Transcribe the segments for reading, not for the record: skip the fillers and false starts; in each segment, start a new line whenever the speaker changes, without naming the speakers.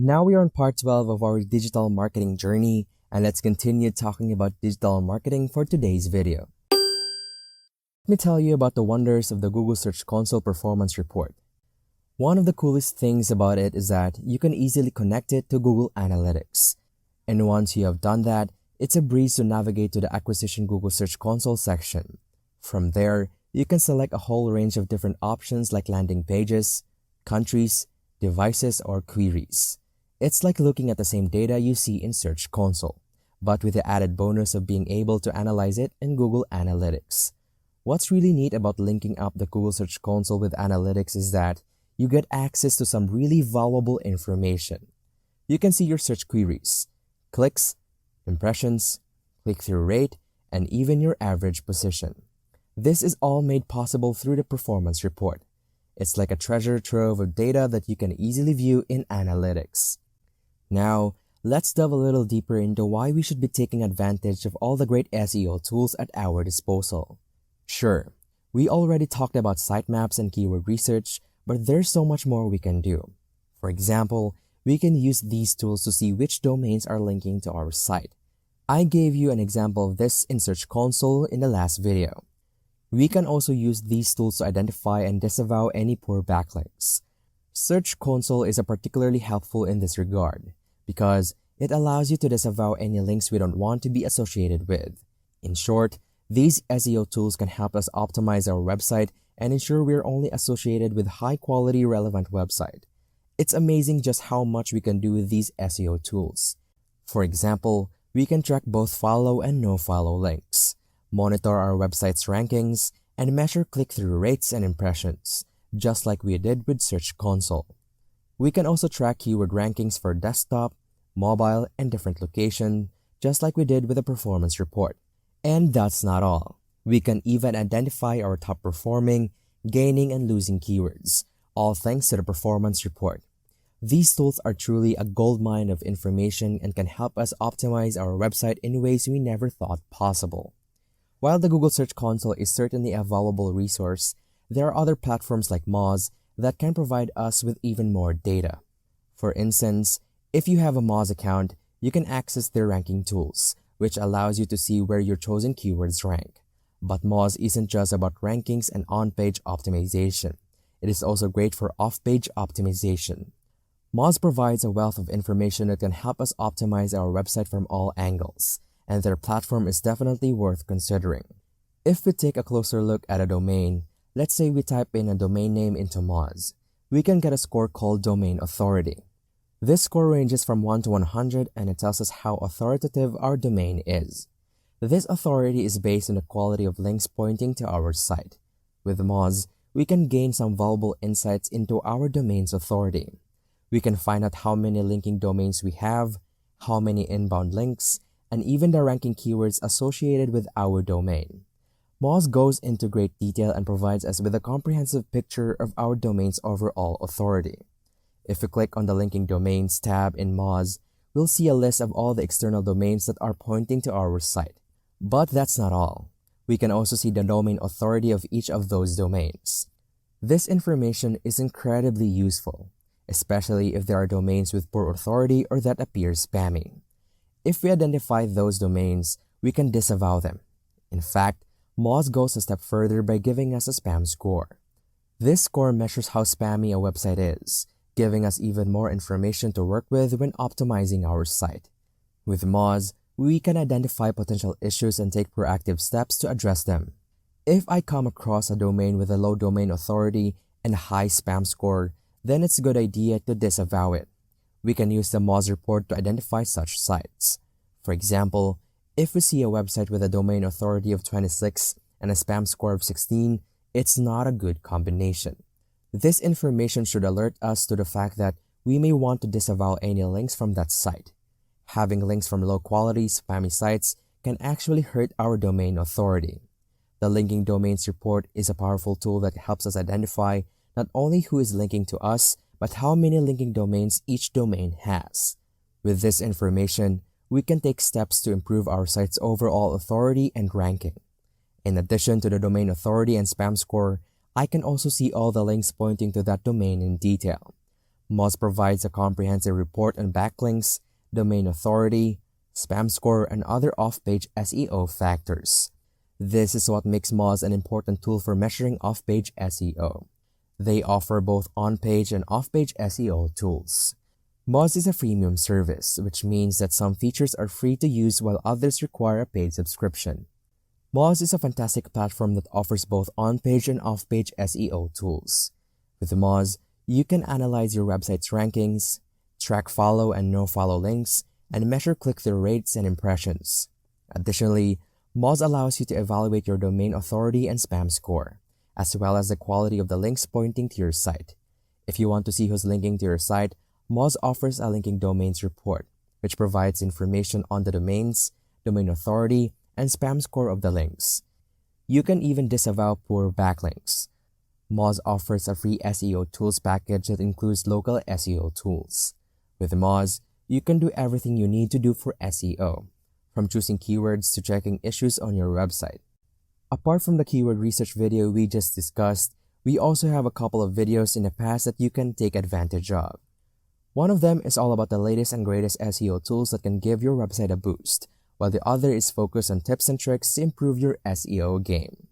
Now we are on part 12 of our digital marketing journey, and let's continue talking about digital marketing for today's video. Let me tell you about the wonders of the Google Search Console Performance Report. One of the coolest things about it is that you can easily connect it to Google Analytics. And once you have done that, it's a breeze to navigate to the Acquisition Google Search Console section. From there, you can select a whole range of different options like landing pages, countries, devices, or queries. It's like looking at the same data you see in Search Console, but with the added bonus of being able to analyze it in Google Analytics. What's really neat about linking up the Google Search Console with Analytics is that you get access to some really valuable information. You can see your search queries, clicks, impressions, click-through rate, and even your average position. This is all made possible through the performance report. It's like a treasure trove of data that you can easily view in Analytics. Now, let's delve a little deeper into why we should be taking advantage of all the great SEO tools at our disposal. Sure, we already talked about sitemaps and keyword research, but there's so much more we can do. For example, we can use these tools to see which domains are linking to our site. I gave you an example of this in Search Console in the last video. We can also use these tools to identify and disavow any poor backlinks. Search Console is particularly helpful in this regard because it allows you to disavow any links we don't want to be associated with. In short, these SEO tools can help us optimize our website and ensure we're only associated with high-quality relevant website. It's amazing just how much we can do with these SEO tools. For example, we can track both follow and no-follow links, monitor our website's rankings, and measure click-through rates and impressions, just like we did with Search Console. We can also track keyword rankings for desktop, mobile, and different location, just like we did with the performance report. And that's not all. We can even identify our top performing, gaining, and losing keywords, all thanks to the performance report. These tools are truly a goldmine of information and can help us optimize our website in ways we never thought possible. While the Google Search Console is certainly a valuable resource, there are other platforms like Moz that can provide us with even more data. For instance, if you have a Moz account, you can access their ranking tools, which allows you to see where your chosen keywords rank. But Moz isn't just about rankings and on-page optimization. It is also great for off-page optimization. Moz provides a wealth of information that can help us optimize our website from all angles, and their platform is definitely worth considering. If we take a closer look at a domain, let's say we type in a domain name into Moz, we can get a score called Domain Authority. This score ranges from 1 to 100 and it tells us how authoritative our domain is. This authority is based on the quality of links pointing to our site. With Moz, we can gain some valuable insights into our domain's authority. We can find out how many linking domains we have, how many inbound links, and even the ranking keywords associated with our domain. Moz goes into great detail and provides us with a comprehensive picture of our domain's overall authority. If we click on the Linking Domains tab in Moz, we'll see a list of all the external domains that are pointing to our site. But that's not all. We can also see the domain authority of each of those domains. This information is incredibly useful, especially if there are domains with poor authority or that appear spammy. If we identify those domains, we can disavow them. In fact, Moz goes a step further by giving us a spam score. This score measures how spammy a website is, giving us even more information to work with when optimizing our site. With Moz, we can identify potential issues and take proactive steps to address them. If I come across a domain with a low domain authority and a high spam score, then it's a good idea to disavow it. We can use the Moz report to identify such sites. For example, if we see a website with a domain authority of 26 and a spam score of 16, it's not a good combination. This information should alert us to the fact that we may want to disavow any links from that site. Having links from low-quality, spammy sites can actually hurt our domain authority. The Linking Domains report is a powerful tool that helps us identify not only who is linking to us, but how many linking domains each domain has. With this information, we can take steps to improve our site's overall authority and ranking. In addition to the domain authority and spam score, I can also see all the links pointing to that domain in detail. Moz provides a comprehensive report on backlinks, domain authority, spam score, and other off-page SEO factors. This is what makes Moz an important tool for measuring off-page SEO. They offer both on-page and off-page SEO tools. Moz is a freemium service, which means that some features are free to use while others require a paid subscription. Moz is a fantastic platform that offers both on-page and off-page SEO tools. With Moz, you can analyze your website's rankings, track follow and no-follow links, and measure click-through rates and impressions. Additionally, Moz allows you to evaluate your domain authority and spam score, as well as the quality of the links pointing to your site. If you want to see who's linking to your site, Moz offers a linking domains report, which provides information on the domains, domain authority, and spam score of the links. You can even disavow poor backlinks. Moz offers a free SEO tools package that includes local SEO tools. With Moz, you can do everything you need to do for SEO, from choosing keywords to checking issues on your website. Apart from the keyword research video we just discussed, we also have a couple of videos in the past that you can take advantage of. One of them is all about the latest and greatest SEO tools that can give your website a boost, while the other is focused on tips and tricks to improve your SEO game.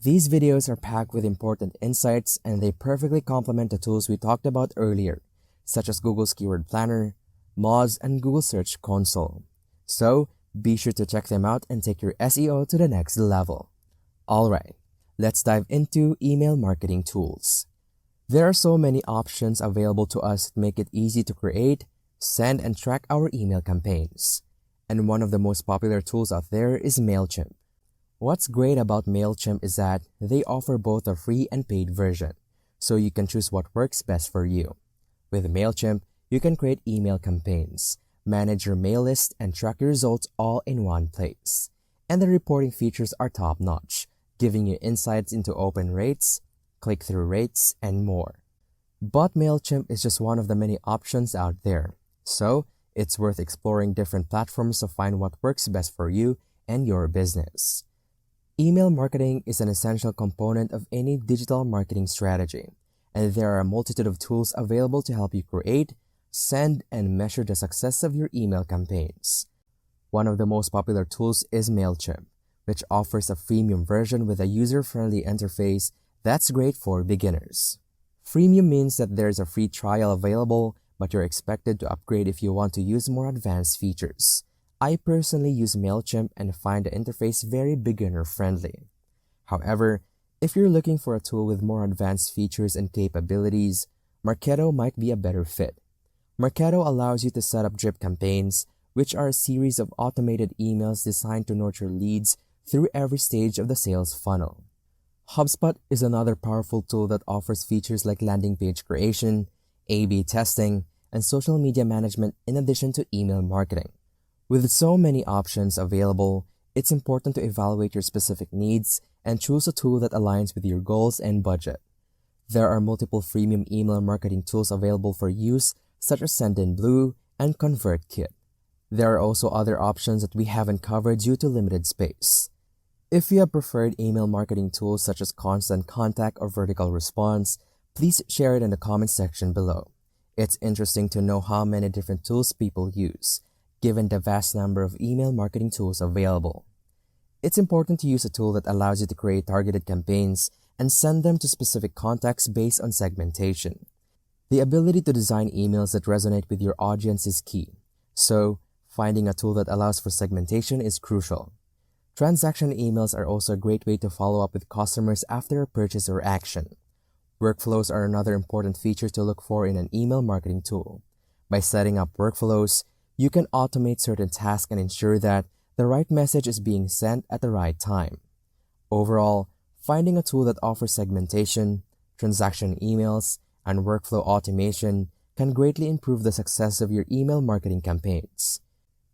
These videos are packed with important insights and they perfectly complement the tools we talked about earlier, such as Google's Keyword Planner, Moz, and Google Search Console. So, be sure to check them out and take your SEO to the next level. Alright, let's dive into email marketing tools. There are so many options available to us that make it easy to create, send, and track our email campaigns. And one of the most popular tools out there is MailChimp. What's great about MailChimp is that they offer both a free and paid version, so you can choose what works best for you. With MailChimp, you can create email campaigns, manage your mail list, and track your results all in one place. And the reporting features are top-notch, giving you insights into open rates, click-through rates, and more. But MailChimp is just one of the many options out there, so it's worth exploring different platforms to find what works best for you and your business. Email marketing is an essential component of any digital marketing strategy, and there are a multitude of tools available to help you create, send, and measure the success of your email campaigns. One of the most popular tools is MailChimp, which offers a freemium version with a user-friendly interface that's great for beginners. Freemium means that there's a free trial available, but you're expected to upgrade if you want to use more advanced features. I personally use MailChimp and find the interface very beginner-friendly. However, if you're looking for a tool with more advanced features and capabilities, Marketo might be a better fit. Marketo allows you to set up drip campaigns, which are a series of automated emails designed to nurture leads through every stage of the sales funnel. HubSpot is another powerful tool that offers features like landing page creation, A/B testing, and social media management in addition to email marketing. With so many options available, it's important to evaluate your specific needs and choose a tool that aligns with your goals and budget. There are multiple freemium email marketing tools available for use, such as Sendinblue and ConvertKit. There are also other options that we haven't covered due to limited space. If you have preferred email marketing tools such as Constant Contact or Vertical Response, please share it in the comment section below. It's interesting to know how many different tools people use, given the vast number of email marketing tools available. It's important to use a tool that allows you to create targeted campaigns and send them to specific contacts based on segmentation. The ability to design emails that resonate with your audience is key, so finding a tool that allows for segmentation is crucial. Transaction emails are also a great way to follow up with customers after a purchase or action. Workflows are another important feature to look for in an email marketing tool. By setting up workflows, you can automate certain tasks and ensure that the right message is being sent at the right time. Overall, finding a tool that offers segmentation, transaction emails, and workflow automation can greatly improve the success of your email marketing campaigns.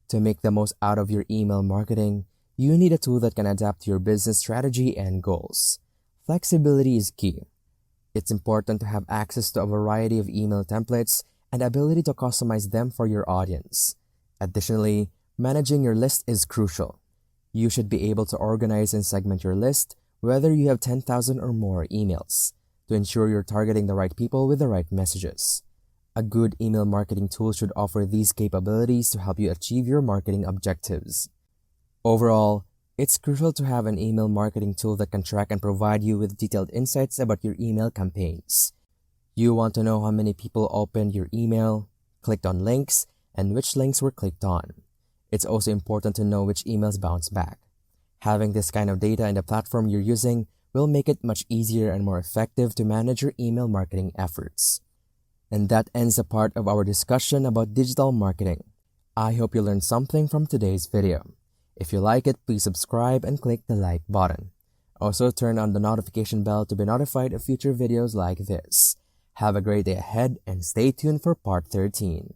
To make the most out of your email marketing, you need a tool that can adapt to your business strategy and goals. Flexibility is key. It's important to have access to a variety of email templates and ability to customize them for your audience. Additionally, managing your list is crucial. You should be able to organize and segment your list, whether you have 10,000 or more emails, to ensure you're targeting the right people with the right messages. A good email marketing tool should offer these capabilities to help you achieve your marketing objectives. Overall, it's crucial to have an email marketing tool that can track and provide you with detailed insights about your email campaigns. You want to know how many people opened your email, clicked on links, and which links were clicked on. It's also important to know which emails bounce back. Having this kind of data in the platform you're using will make it much easier and more effective to manage your email marketing efforts. And that ends the part of our discussion about digital marketing. I hope you learned something from today's video. If you like it, please subscribe and click the like button. Also, turn on the notification bell to be notified of future videos like this. Have a great day ahead and stay tuned for part 13.